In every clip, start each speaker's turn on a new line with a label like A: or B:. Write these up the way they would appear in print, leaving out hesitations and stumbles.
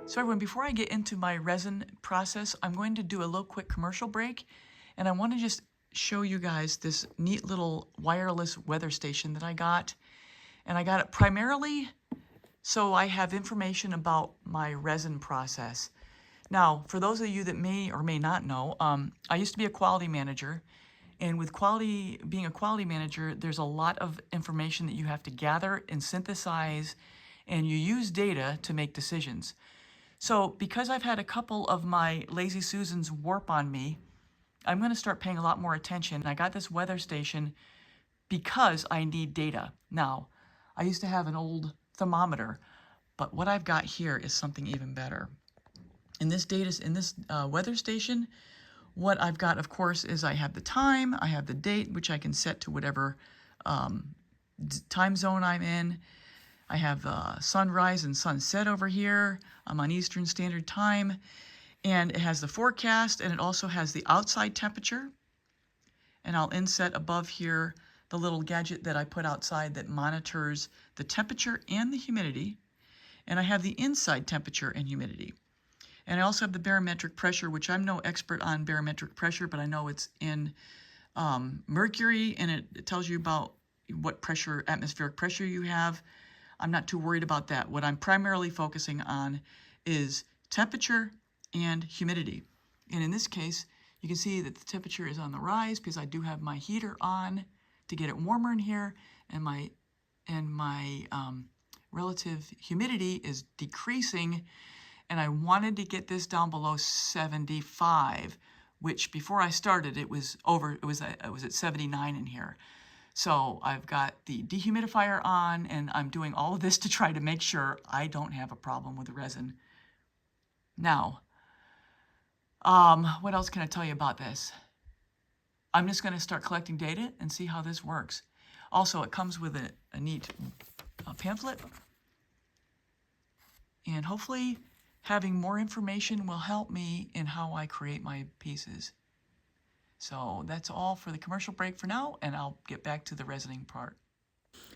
A: So everyone, before I get into my resin process, I'm going to do a little quick commercial break, and I want to just show you guys this neat little wireless weather station that I got. And I got it primarily so I have information about my resin process. Now, for those of you that may or may not know, I used to be a quality manager, and with being a quality manager, there's a lot of information that you have to gather and synthesize, and you use data to make decisions. So because I've had a couple of my Lazy Susans warp on me, I'm going to start paying a lot more attention. I got this weather station because I need data. Now, I used to have an old thermometer, but what I've got here is something even better. In this weather station, what I've got, of course, is I have the time, I have the date, which I can set to whatever time zone I'm in. I have sunrise and sunset over here. I'm on Eastern Standard Time. And it has the forecast, and it also has the outside temperature. And I'll inset above here the little gadget that I put outside that monitors the temperature and the humidity. And I have the inside temperature and humidity. And I also have the barometric pressure, which I'm no expert on barometric pressure, but I know it's in mercury, and it tells you about what pressure, atmospheric pressure you have. I'm not too worried about that. What I'm primarily focusing on is temperature and humidity. And in this case, you can see that the temperature is on the rise because I do have my heater on to get it warmer in here, and my relative humidity is decreasing, and I wanted to get this down below 75, which before I started it was at 79 in here. So I've got the dehumidifier on, and I'm doing all of this to try to make sure I don't have a problem with the resin. Now, what else can I tell you about this? I'm just going to start collecting data and see how this works. Also, it comes with a neat pamphlet, and hopefully having more information will help me in how I create my pieces. So that's all for the commercial break for now, and I'll get back to the resining part.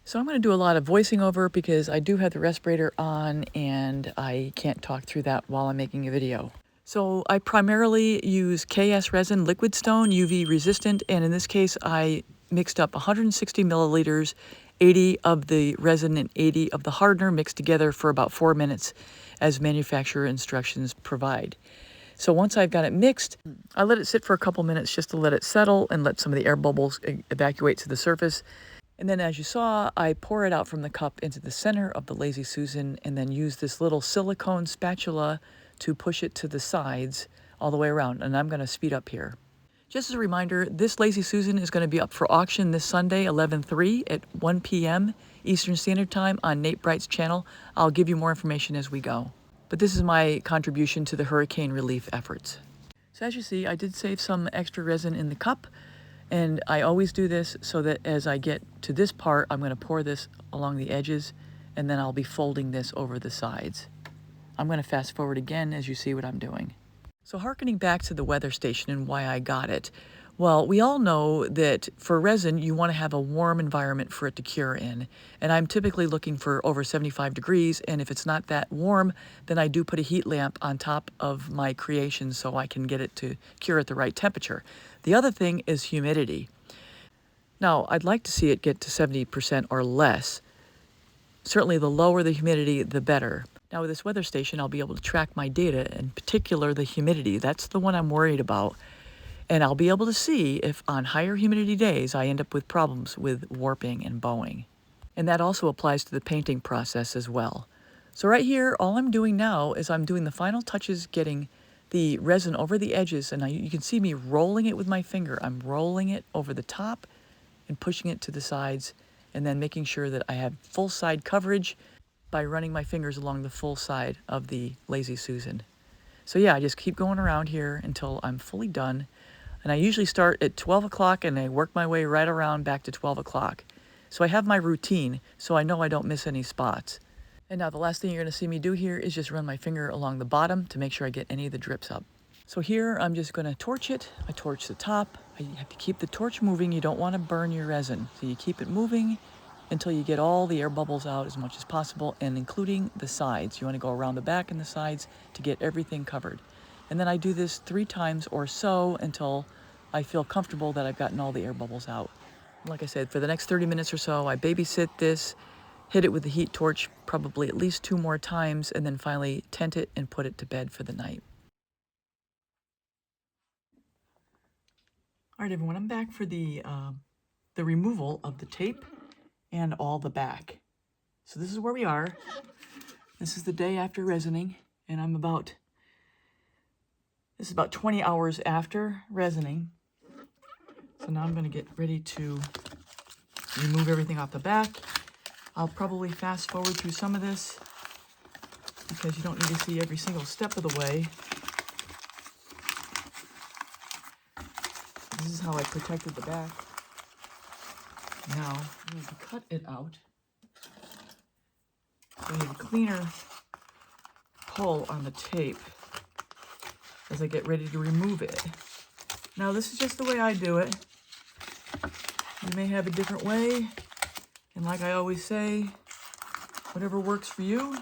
A: So I'm going to do a lot of voicing over because I do have the respirator on and I can't talk through that while I'm making a video. So I primarily use KS resin liquid stone, UV resistant, and in this case I mixed up 160 milliliters, 80 of the resin and 80 of the hardener mixed together for about 4 minutes as manufacturer instructions provide. So once I've got it mixed, I let it sit for a couple minutes just to let it settle and let some of the air bubbles evacuate to the surface. And then as you saw, I pour it out from the cup into the center of the Lazy Susan and then use this little silicone spatula to push it to the sides all the way around. And I'm going to speed up here. Just as a reminder, this Lazy Susan is going to be up for auction this Sunday, 11/3 at 1 p.m. Eastern Standard Time on Nate Bright's channel. I'll give you more information as we go. But this is my contribution to the hurricane relief efforts. So as you see, I did save some extra resin in the cup, and I always do this so that as I get to this part, I'm going to pour this along the edges, and then I'll be folding this over the sides. I'm going to fast forward again as you see what I'm doing. So hearkening back to the weather station and why I got it. Well, we all know that for resin, you want to have a warm environment for it to cure in. And I'm typically looking for over 75 degrees. And if it's not that warm, then I do put a heat lamp on top of my creation so I can get it to cure at the right temperature. The other thing is humidity. Now, I'd like to see it get to 70% or less. Certainly, the lower the humidity, the better. Now, with this weather station, I'll be able to track my data, in particular the humidity. That's the one I'm worried about. And I'll be able to see if on higher humidity days I end up with problems with warping and bowing. And that also applies to the painting process as well. So right here, all I'm doing now is I'm doing the final touches, getting the resin over the edges. And you can see me rolling it with my finger. I'm rolling it over the top and pushing it to the sides, and then making sure that I have full side coverage by running my fingers along the full side of the Lazy Susan. So yeah, I just keep going around here until I'm fully done. And I usually start at 12 o'clock and I work my way right around back to 12 o'clock. So I have my routine, so I know I don't miss any spots. And now the last thing you're going to see me do here is just run my finger along the bottom to make sure I get any of the drips up. So here I'm just going to torch it. I torch the top. You have to keep the torch moving. You don't want to burn your resin. So you keep it moving until you get all the air bubbles out as much as possible, and including the sides. You want to go around the back and the sides to get everything covered. And then I do this 3 times or so until I feel comfortable that I've gotten all the air bubbles out. Like I said, for the next 30 minutes or so, I babysit this, hit it with the heat torch probably at least 2 more times, and then finally tent it and put it to bed for the night. All right, everyone, I'm back for the removal of the tape and all the back. So this is where we are. This is the day after resining, and this is about 20 hours after resining. So now I'm going to get ready to remove everything off the back. I'll probably fast forward through some of this because you don't need to see every single step of the way. This is how I protected the back. Now, I'm going to cut it out. So I need a cleaner pull on the tape as I get ready to remove it. Now, this is just the way I do it. You may have a different way. And like I always say, whatever works for you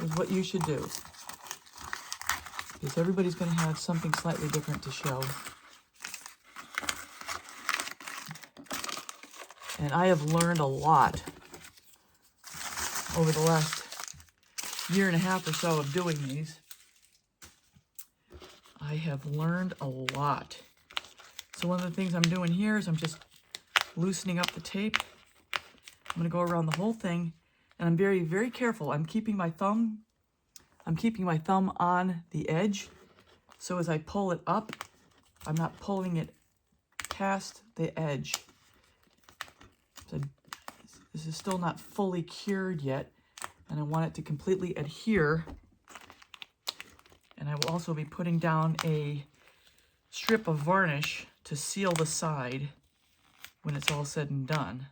A: is what you should do. Because everybody's going to have something slightly different to show. And I have learned a lot over the last 1.5 years or so of doing these. I have learned a lot. So one of the things I'm doing here is I'm just loosening up the tape. I'm going to go around the whole thing, and I'm very, very careful. I'm keeping my thumb on the edge, so as I pull it up, I'm not pulling it past the edge. So this is still not fully cured yet, and I want it to completely adhere. And I will also be putting down a strip of varnish to seal the side when it's all said and done.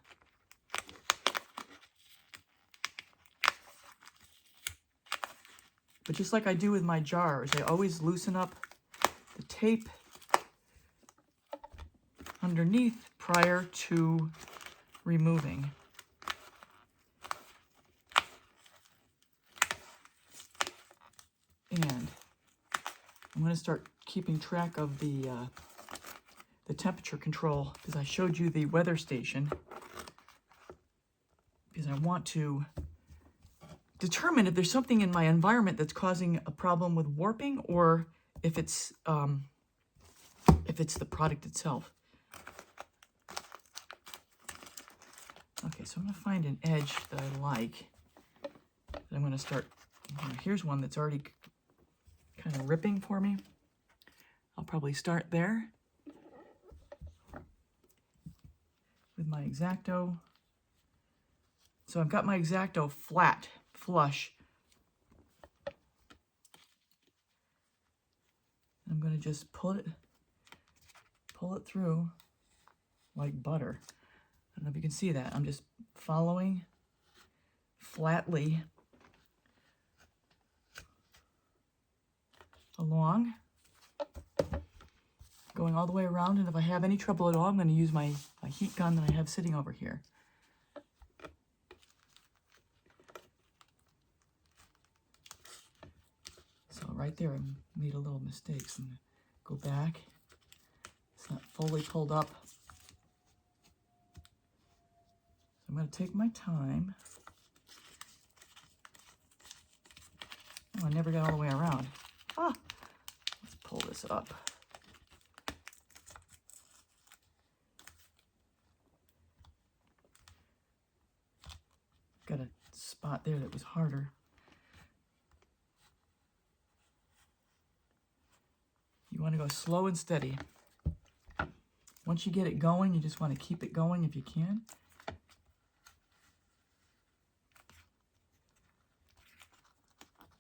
A: But just like I do with my jars, I always loosen up the tape underneath prior to removing. And I'm going to start keeping track of the temperature control, because I showed you the weather station, because I want to determine if there's something in my environment that's causing a problem with warping, or if it's the product itself. Okay, so I'm going to find an edge that I like. I'm going to start. Here's one that's already kind of ripping for me. I'll probably start there with my X-Acto. So I've got my X-Acto flat, flush. I'm going to just pull it through like butter. I don't know if you can see that. I'm just following flatly along, going all the way around, and if I have any trouble at all, I'm going to use my heat gun that I have sitting over here. So right there, I made a little mistake. So I'm going to go back. It's not fully pulled up. So I'm going to take my time. Oh, I never got all the way around. Ah, let's pull this up. Got a spot there that was harder. You want to go slow and steady. Once you get it going, you just want to keep it going if you can.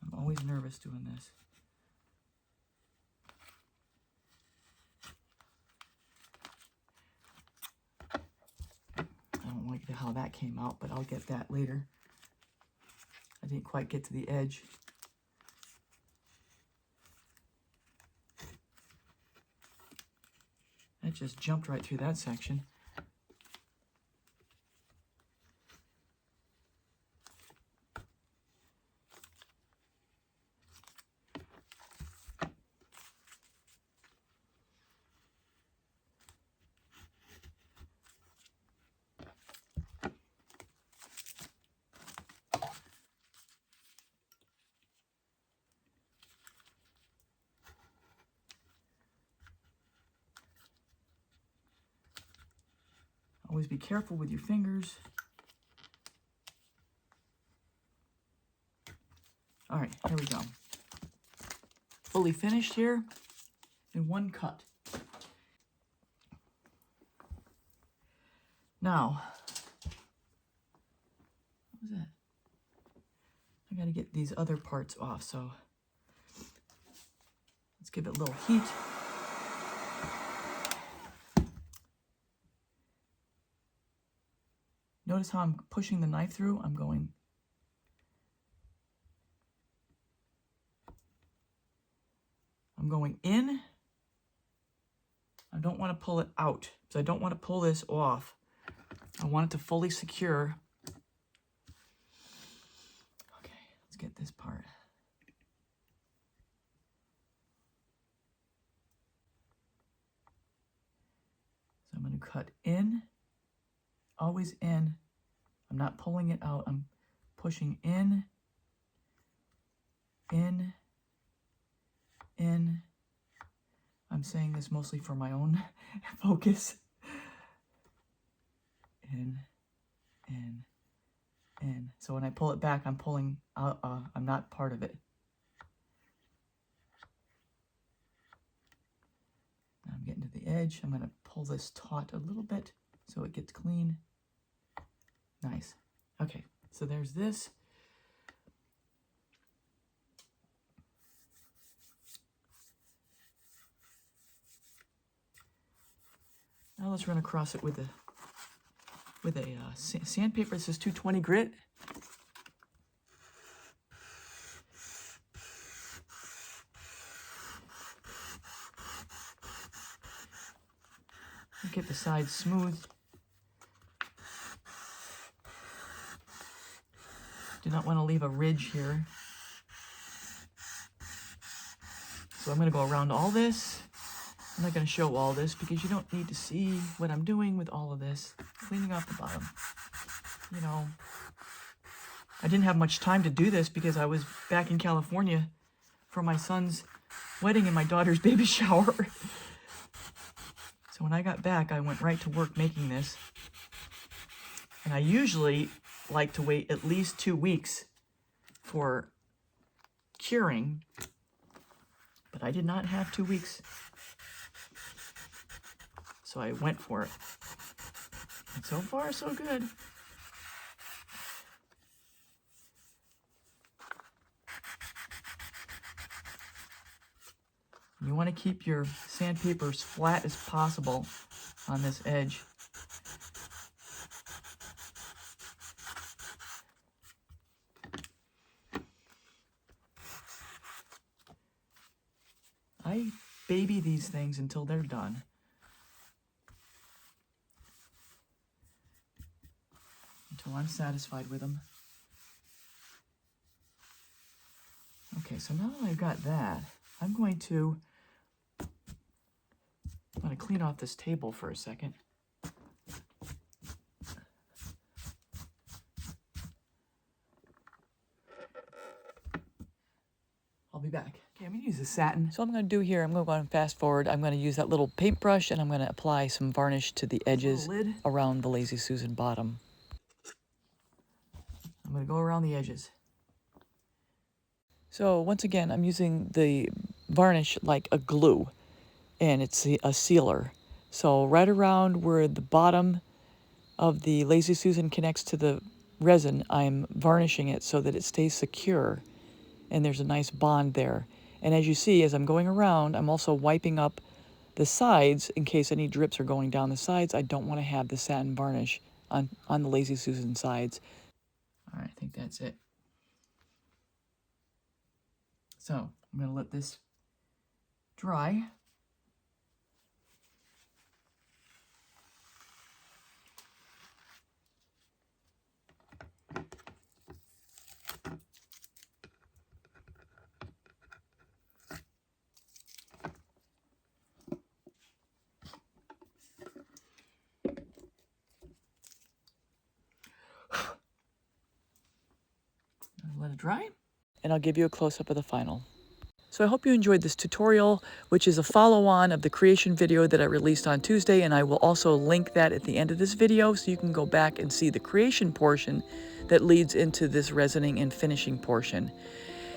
A: I'm always nervous doing this. I don't like how that came out, but I'll get that later. I didn't quite get to the edge. That just jumped right through that section. Always be careful with your fingers. All right, here we go. Fully finished here in one cut. Now, what was that? I gotta get these other parts off, so let's give it a little heat. Notice how I'm pushing the knife through? I'm going in. I don't want to pull it out, so I don't want to pull this off. I want it to fully secure. Okay, let's get this part. So I'm going to cut in, always in. I'm not pulling it out. I'm pushing in, in, in. I'm saying this mostly for my own focus. In, in, in. So when I pull it back, I'm pulling out, I'm not part of it. Now I'm getting to the edge. I'm going to pull this taut a little bit so it gets clean. Nice. Okay, so there's this. Now let's run across it with a sandpaper. This is 220 grit. Get the sides smooth. Do not want to leave a ridge here. So I'm going to go around all this. I'm not going to show all this because you don't need to see what I'm doing with all of this. Cleaning off the bottom. You know, I didn't have much time to do this because I was back in California for my son's wedding and my daughter's baby shower. So when I got back, I went right to work making this. And I usually like to wait at least 2 weeks for curing, but I did not have 2 weeks. So I went for it. And so far, so good. You want to keep your sandpaper as flat as possible on this edge. I baby these things until they're done. Until I'm satisfied with them. Okay, so now that I've got that, I'm going to clean off this table for a second. I'll be back. Okay, I'm going to use the satin. So what I'm going to do here, I'm going to go on fast forward. I'm going to use that little paintbrush and I'm going to apply some varnish to the edges around the Lazy Susan bottom. I'm going to go around the edges. So once again, I'm using the varnish like a glue, and it's a sealer. So right around where the bottom of the Lazy Susan connects to the resin, I'm varnishing it so that it stays secure, and there's a nice bond there. And as you see, as I'm going around, I'm also wiping up the sides in case any drips are going down the sides. I don't want to have the satin varnish on the Lazy Susan sides. All right, I think that's it. So I'm going to let this dry. Let it dry, and I'll give you a close-up of the final. So I hope you enjoyed this tutorial, which is a follow-on of the creation video that I released on Tuesday, and I will also link that at the end of this video so you can go back and see the creation portion that leads into this resining and finishing portion.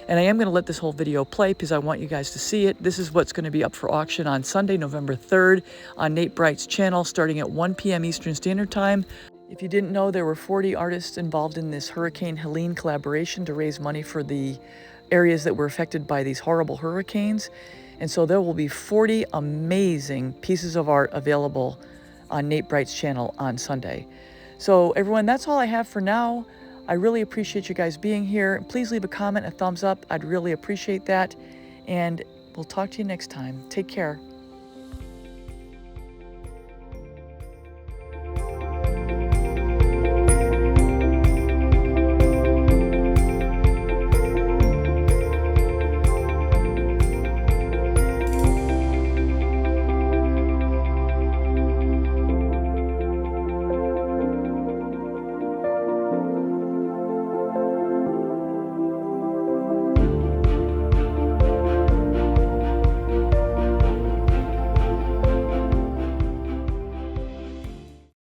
A: And I am going to let this whole video play because I want you guys to see it. This is what's going to be up for auction on Sunday, November 3rd on Nate Bright's channel starting at 1 p.m. Eastern Standard Time. If you didn't know, there were 40 artists involved in this Hurricane Helene collaboration to raise money for the areas that were affected by these horrible hurricanes. And so there will be 40 amazing pieces of art available on Nate Bright's channel on Sunday. So everyone, that's all I have for now. I really appreciate you guys being here. Please leave a comment, a thumbs up. I'd really appreciate that. And we'll talk to you next time. Take care.